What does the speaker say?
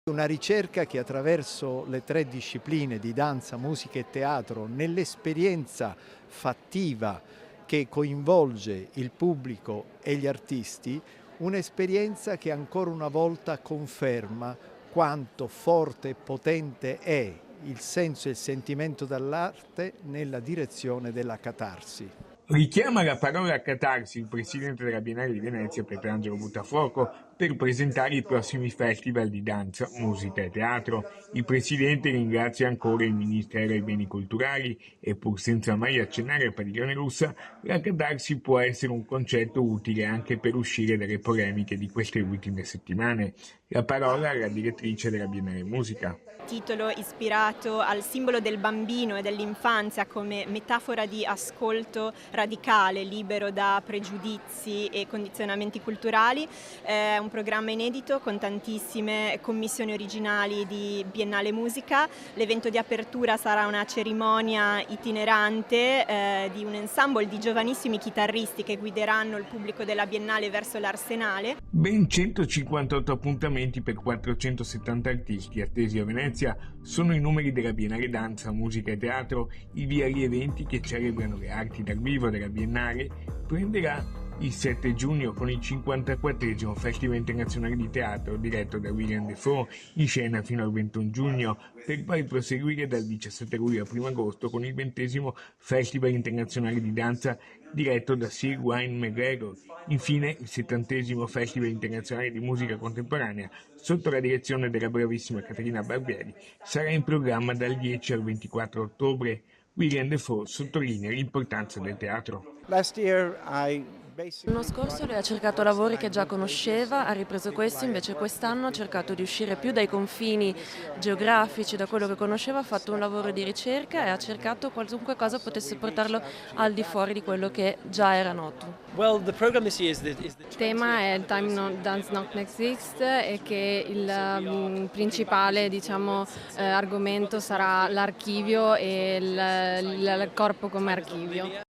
Una ricerca che attraverso le tre discipline di danza, musica e teatro, nell'esperienza fattiva che coinvolge il pubblico e gli artisti, un'esperienza che ancora una volta conferma quanto forte e potente è il senso e il sentimento dell'arte nella direzione della catarsi. Richiama la parola catarsi il presidente della Biennale di Venezia, Pietrangelo Buttafuoco, per presentare i prossimi festival di danza, musica e teatro. Il presidente ringrazia ancora il Ministero dei Beni Culturali e, pur senza mai accennare al padiglione russa, la catarsi può essere un concetto utile anche per uscire dalle polemiche di queste ultime settimane. La parola alla direttrice della Biennale Musica. Titolo ispirato al simbolo del bambino e dell'infanzia come metafora di ascolto radicale, libero da pregiudizi e condizionamenti culturali. È un programma inedito con tantissime commissioni originali di Biennale Musica. L'evento di apertura sarà una cerimonia itinerante di un ensemble di giovanissimi chitarristi che guideranno il pubblico della Biennale verso l'Arsenale. Ben 158 appuntamenti per 470 artisti attesi a Venezia sono i numeri della Biennale Danza, Musica e Teatro. I vari eventi che celebrano le arti dal vivo della Biennale prenderà il 7 giugno con il 54esimo Festival Internazionale di Teatro diretto da Willem Dafoe in scena fino al 21 giugno, per poi proseguire dal 17 luglio al 1 agosto con il 20esimo Festival Internazionale di Danza diretto da Sir Wayne McGregor. Infine il 70esimo Festival Internazionale di Musica Contemporanea sotto la direzione della bravissima Caterina Barbieri sarà in programma dal 10 al 24 ottobre. Willem Dafoe sottolinea l'importanza del teatro. L'anno scorso lui ha cercato lavori che già conosceva, ha ripreso questo, invece quest'anno ha cercato di uscire più dai confini geografici, da quello che conosceva, ha fatto un lavoro di ricerca e ha cercato qualunque cosa potesse portarlo al di fuori di quello che già era noto. Il tema è il Time Dance Not Exist e che il principale argomento sarà l'archivio e il corpo come archivio.